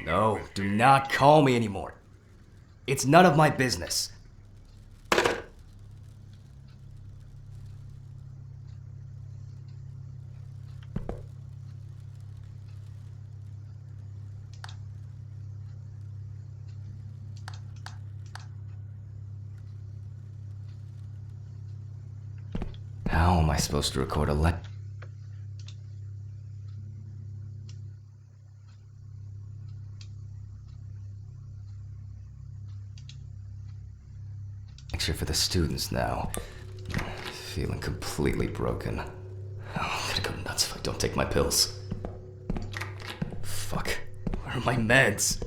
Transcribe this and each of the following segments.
No, do not call me anymore. It's none of my business. How am I supposed to record a lecture for the students now? Feeling completely broken. Oh, I'm gonna go nuts if I don't take my pills. Fuck. Where are my meds?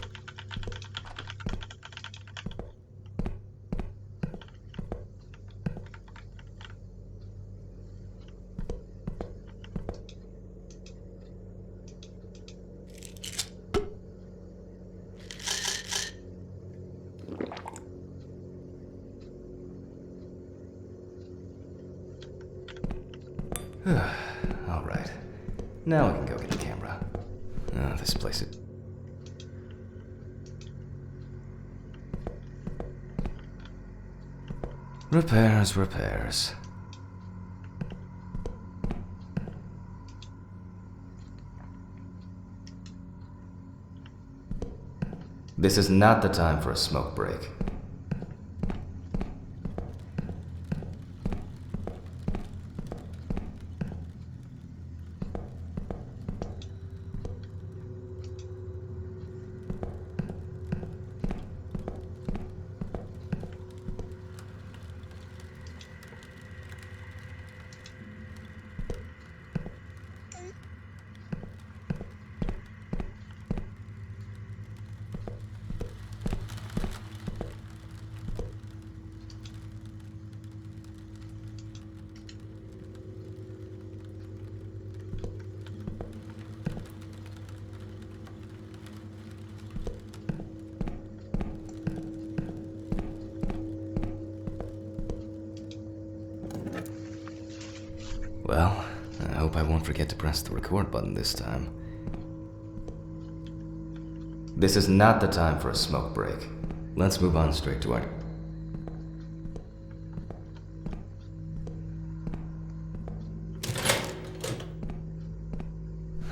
Alright. Now we can go get the camera. Oh, this place is... Repairs. This is not the time for a smoke break. Well, I hope I won't forget to press the record button this time. This is not the time for a smoke break. Let's move on straight to our...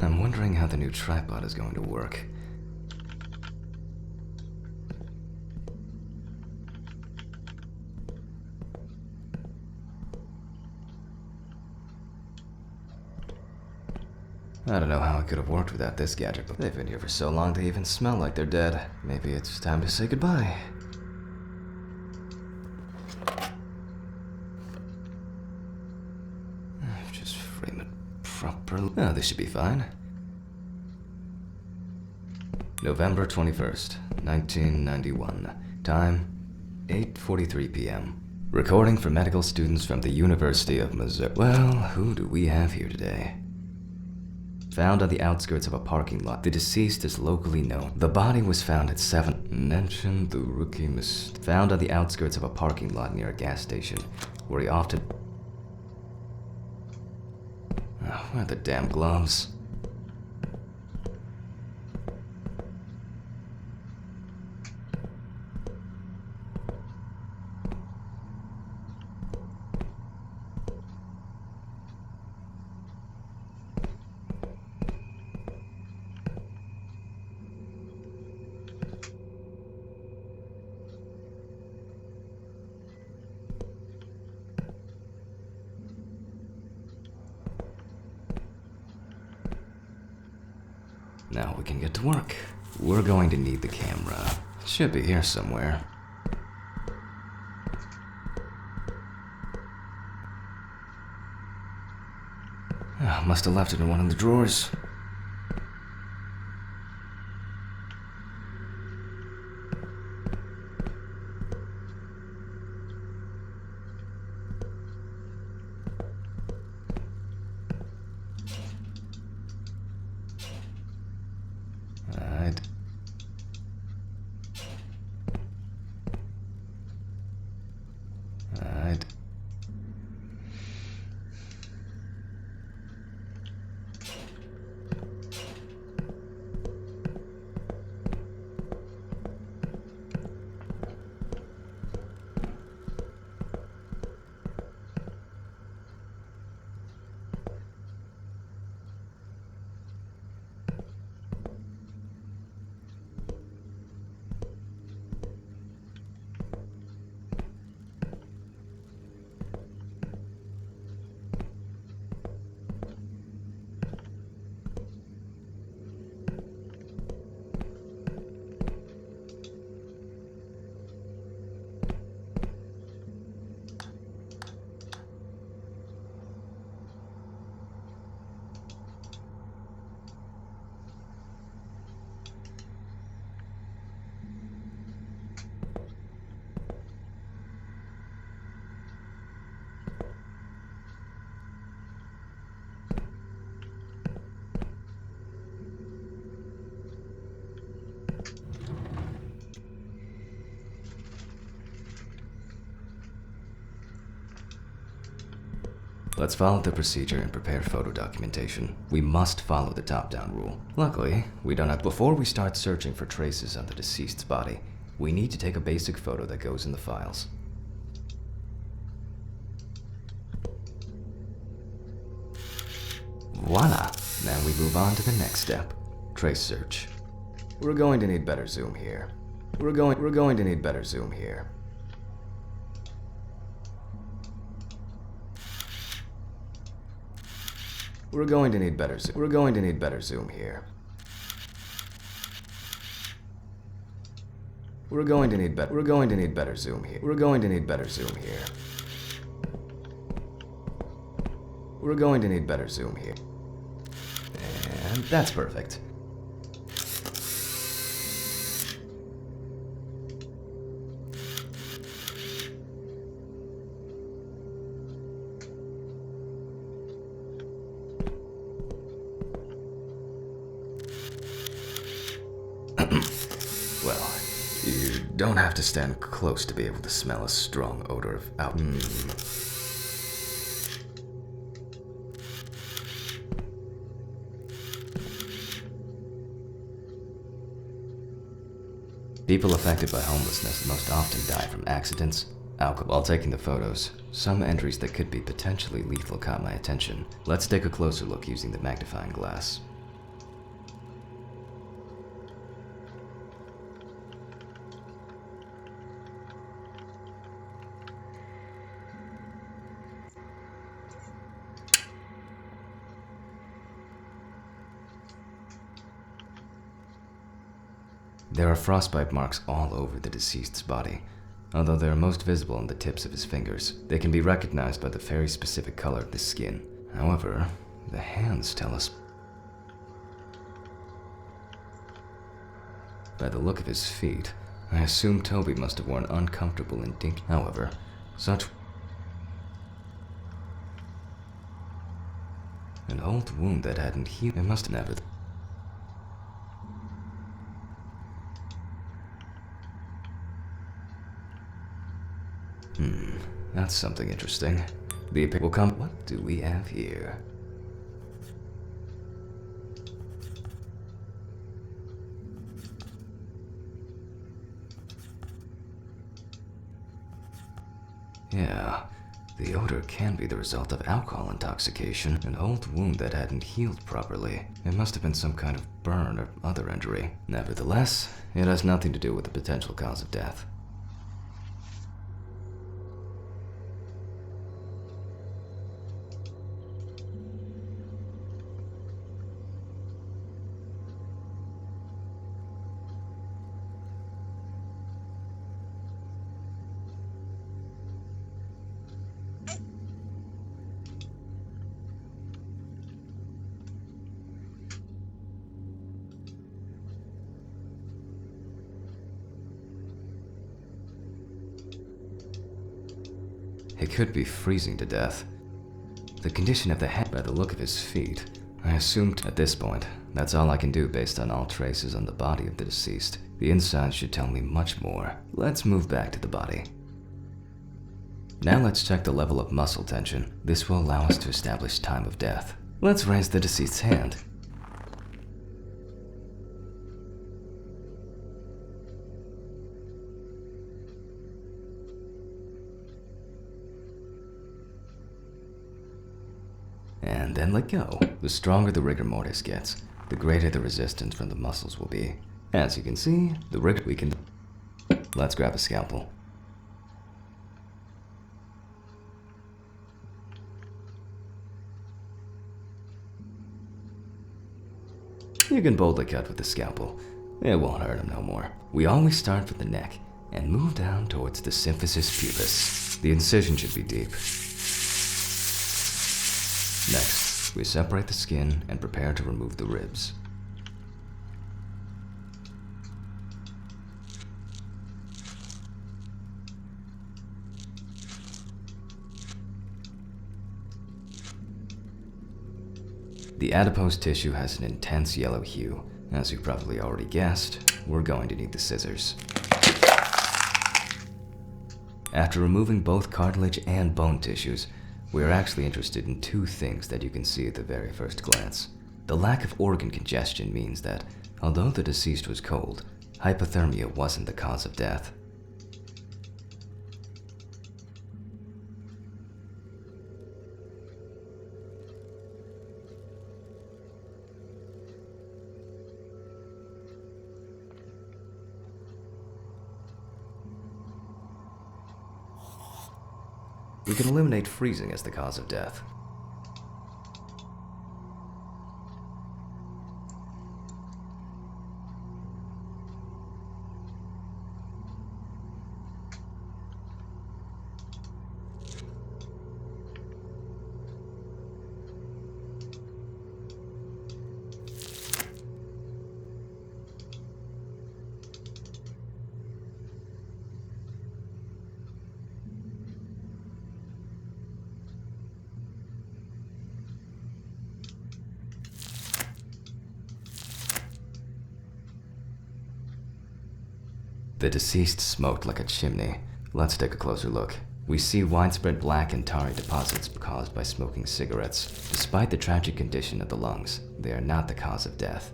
I'm wondering how the new tripod is going to work. I don't know how it could have worked without this gadget, but they've been here for so long they even smell like they're dead. Maybe it's time to say goodbye. Just frame it properly. Oh, this should be fine. November 21st, 1991. Time, 8:43 p.m. Recording for medical students from the University of Missouri. Well, who do we have here today? Found on the outskirts of a parking lot. The deceased is locally known. The body was found at 7. Mentioned the rookie found on the outskirts of a parking lot near a gas station, where he often... Oh, where are the damn gloves? Now we can get to work. We're going to need the camera. It should be here somewhere. Oh, must have left it in one of the drawers. Let's follow the procedure and prepare photo documentation. We must follow the top-down rule. Luckily, we don't have... Before we start searching for traces on the deceased's body, we need to take a basic photo that goes in the files. Voila! Now we move on to the next step. Trace search. We're going to need better zoom here. We're going to need better zoom here. We're going to need better zoom here. We're going to need better zoom here. We're going to need better zoom here. We're going to need better zoom here. We're going to need better zoom here. And that's perfect. Well, you don't have to stand close to be able to smell a strong odor of People affected by homelessness most often die from accidents, alcohol. While taking the photos, some entries that could be potentially lethal caught my attention. Let's take a closer look using the magnifying glass. There are frostbite marks all over the deceased's body. Although they are most visible on the tips of his fingers, they can be recognized by the very specific color of the skin. However, the hands tell us. By the look of his feet, I assume Toby must have worn uncomfortable and dinky. However, such an old wound that hadn't healed. It must have never. That's something interesting. The will come. What do we have here? Yeah, the odor can be the result of alcohol intoxication, an old wound that hadn't healed properly. It must have been some kind of burn or other injury. Nevertheless, it has nothing to do with the potential cause of death. It could be freezing to death. The condition of the head, by the look of his feet, I assumed at this point, that's all I can do based on all traces on the body of the deceased. The inside should tell me much more. Let's move back to the body. Now let's check the level of muscle tension. This will allow us to establish time of death. Let's raise the deceased's hand. And then let go. The stronger the rigor mortis gets, the greater the resistance from the muscles will be. As you can see, the rigor we can... Let's grab a scalpel. You can boldly cut with the scalpel. It won't hurt him no more. We always start from the neck and move down towards the symphysis pubis. The incision should be deep. Next, we separate the skin and prepare to remove the ribs. The adipose tissue has an intense yellow hue. As you probably already guessed, we're going to need the scissors. After removing both cartilage and bone tissues, we are actually interested in two things that you can see at the very first glance. The lack of organ congestion means that, although the deceased was cold, hypothermia wasn't the cause of death. We can eliminate freezing as the cause of death. The deceased smoked like a chimney. Let's take a closer look. We see widespread black and tarry deposits caused by smoking cigarettes. Despite the tragic condition of the lungs, they are not the cause of death.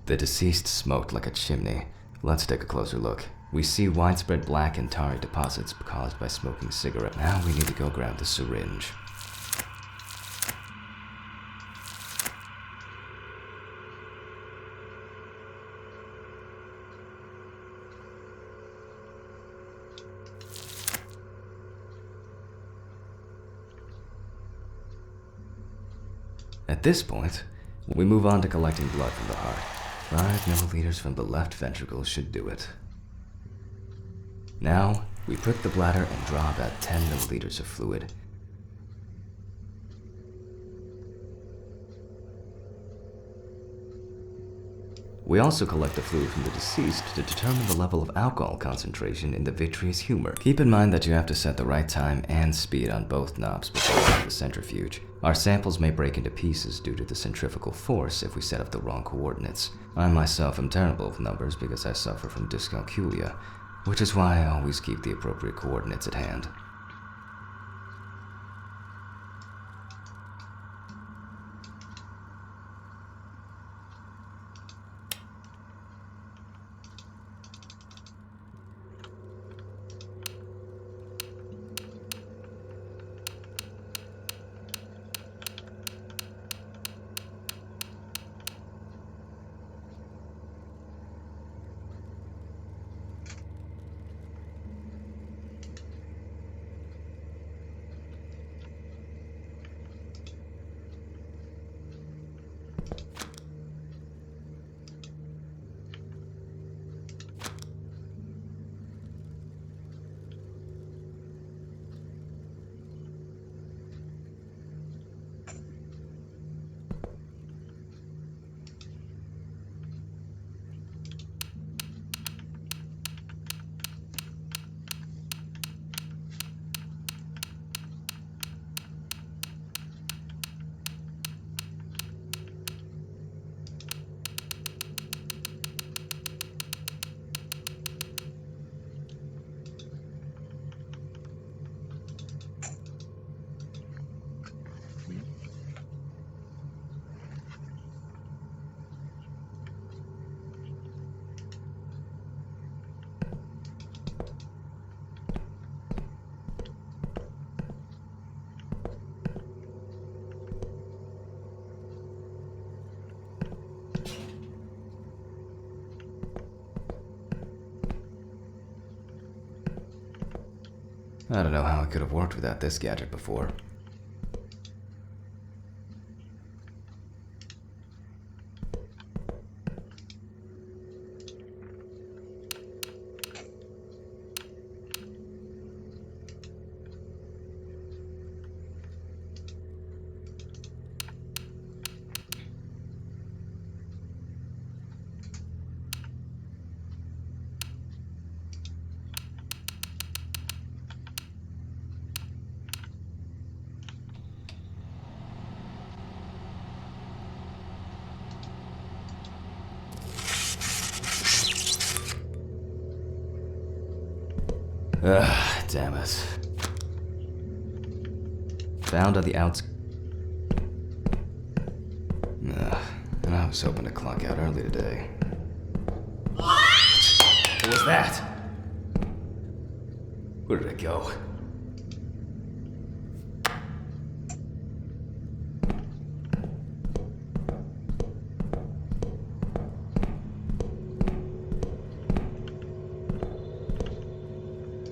The deceased smoked like a chimney. Let's take a closer look. We see widespread black and tarry deposits caused by smoking cigarettes. Now we need to go grab the syringe. At this point, we move on to collecting blood from the heart. 5 milliliters from the left ventricle should do it. Now, we prick the bladder and draw about 10 milliliters of fluid. We also collect the fluid from the deceased to determine the level of alcohol concentration in the vitreous humor. Keep in mind that you have to set the right time and speed on both knobs before using the centrifuge. Our samples may break into pieces due to the centrifugal force if we set up the wrong coordinates. I myself am terrible with numbers because I suffer from dyscalculia, which is why I always keep the appropriate coordinates at hand. I don't know how it could have worked without this gadget before. Damn it. Found on the outs. And I was hoping to clock out early today. What was that? Where did it go?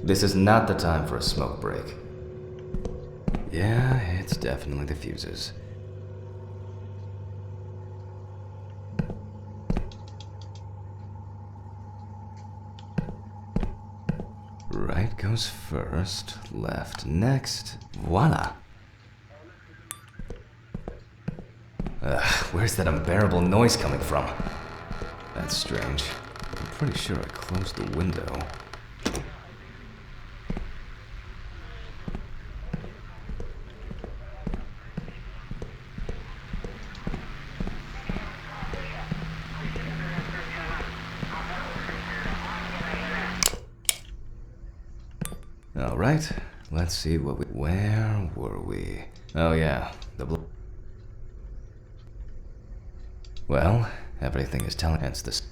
This is not the time for a smoke break. Yeah, it's definitely the fuses. Right goes first, left next. Voila! Where's that unbearable noise coming from? That's strange. I'm pretty sure I closed the window. Alright, let's see what where were we? Oh yeah, well, everything is telling us this.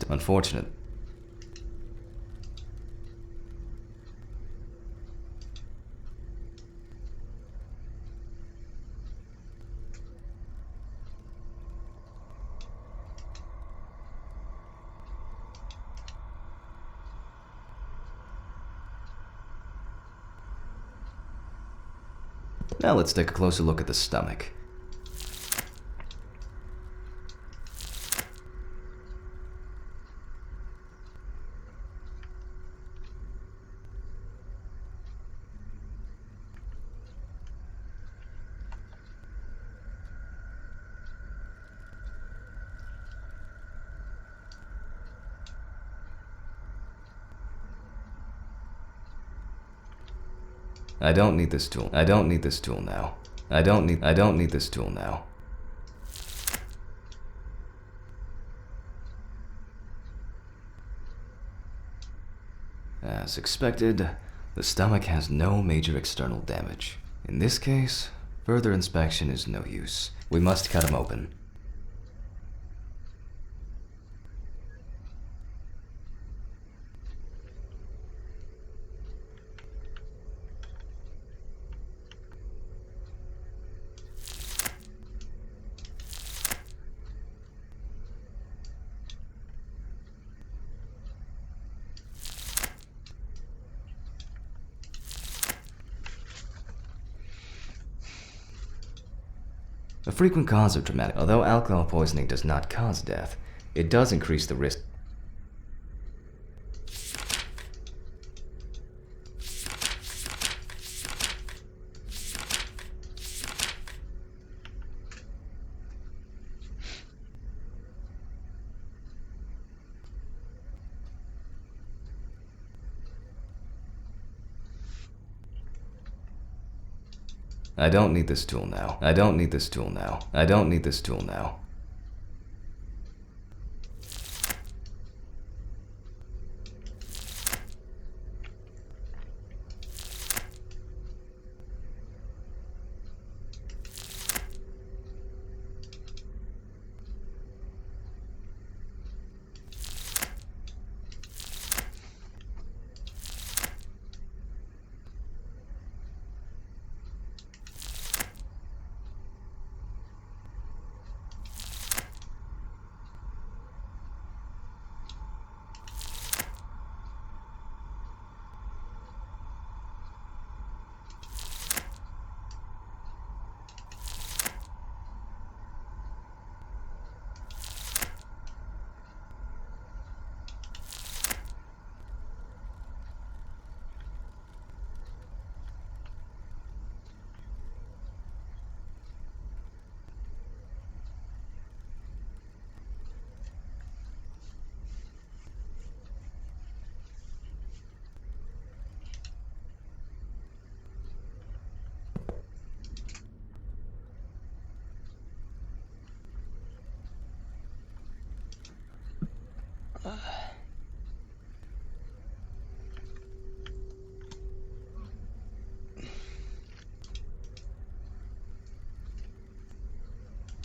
Unfortunate. Now let's take a closer look at the stomach. I don't need this tool. I don't need this tool now. I don't need this tool now. As expected, the stomach has no major external damage. In this case, further inspection is no use. We must cut him open. A frequent cause of traumatic. Although alcohol poisoning does not cause death, it does increase the risk. I don't need this tool now. I don't need this tool now. I don't need this tool now.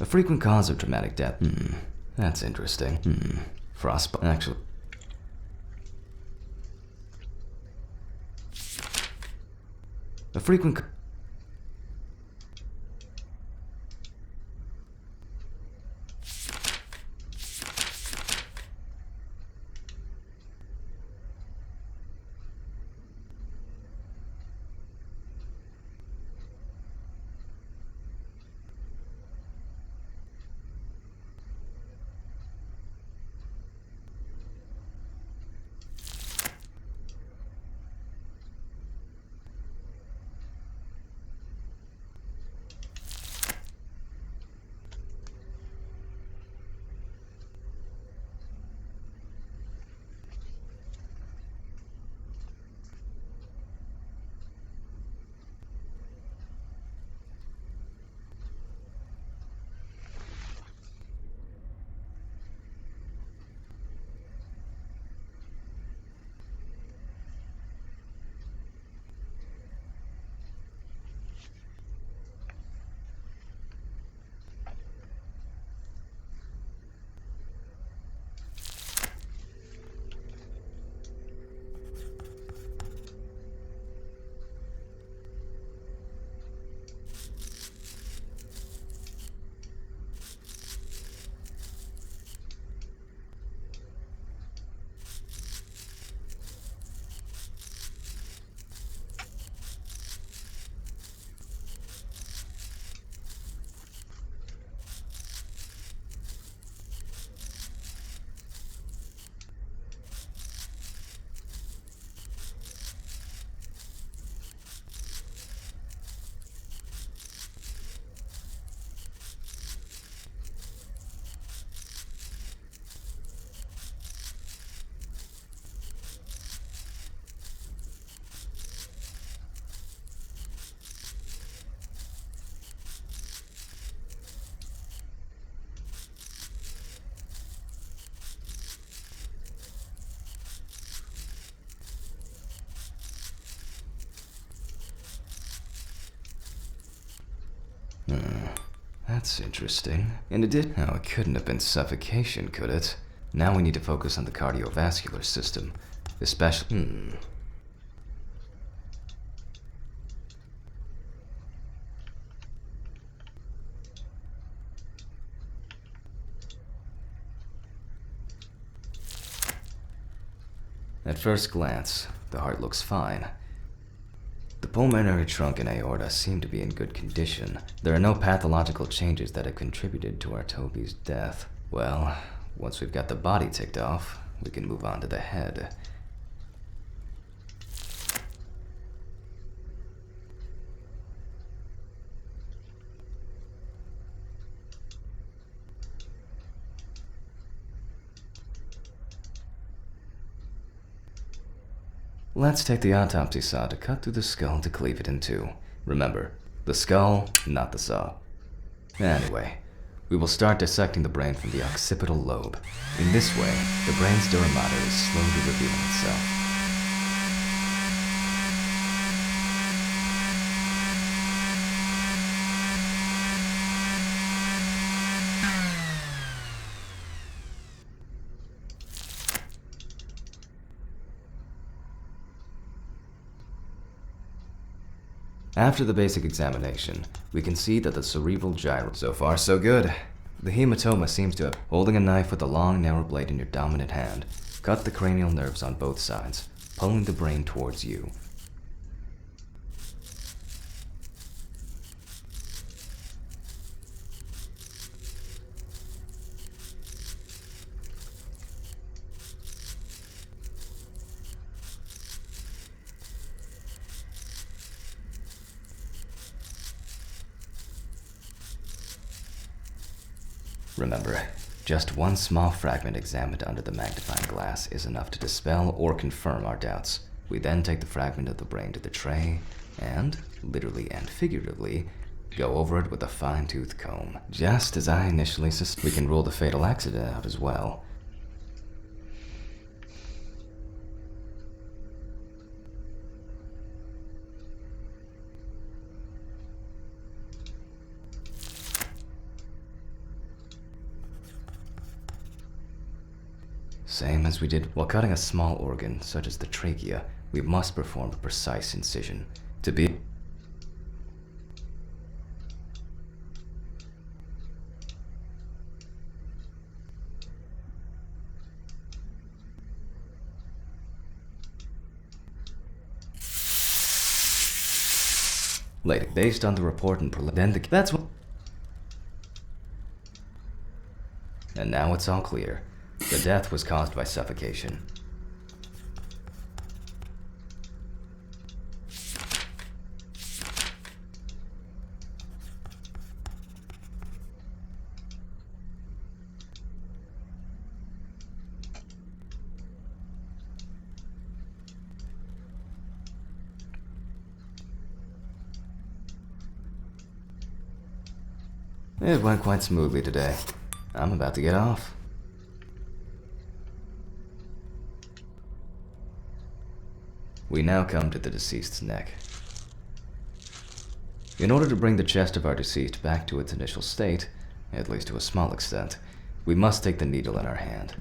A frequent cause of traumatic death. That's interesting. Frostbite. Actually. A frequent. That's interesting. And it did. Oh, it couldn't have been suffocation, could it? Now we need to focus on the cardiovascular system. Especially. At first glance, the heart looks fine. The pulmonary trunk and aorta seem to be in good condition. There are no pathological changes that have contributed to our Toby's death. Well, once we've got the body ticked off, we can move on to the head. Let's take the autopsy saw to cut through the skull to cleave it in two. Remember, the skull, not the saw. Anyway, we will start dissecting the brain from the occipital lobe. In this way, the brain's dura mater is slowly revealing itself. After the basic examination, we can see that the cerebral gyro. So far, so good. The hematoma seems to have. Holding a knife with a long, narrow blade in your dominant hand, cut the cranial nerves on both sides, pulling the brain towards you. Remember, just one small fragment examined under the magnifying glass is enough to dispel or confirm our doubts. We then take the fragment of the brain to the tray and, literally and figuratively, go over it with a fine-tooth comb. Just as I initially suspected, we can rule the fatal accident out as well. Same as we did while cutting a small organ, such as the trachea, we must perform a precise incision. To be... Later, based on the report and then that's what... And now it's all clear. The death was caused by suffocation. It went quite smoothly today. I'm about to get off. We now come to the deceased's neck. In order to bring the chest of our deceased back to its initial state, at least to a small extent, we must take the needle in our hand.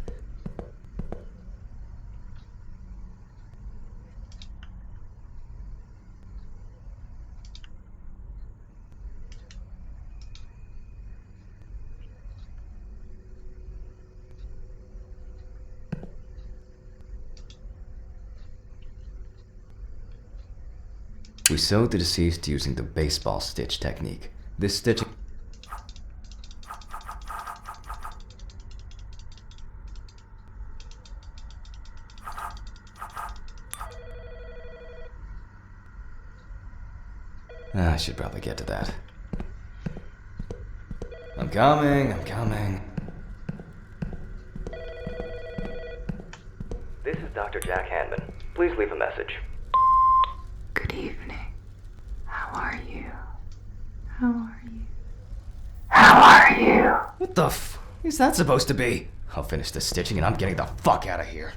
We sewed the deceased using the baseball stitch technique. This stitching... I should probably get to that. I'm coming. This is Dr. Jack Hanman. Please leave a message. Good evening. How are you? How are you? How are you? What the f... is that supposed to be? I'll finish the stitching and I'm getting the fuck out of here.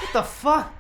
What the fuck?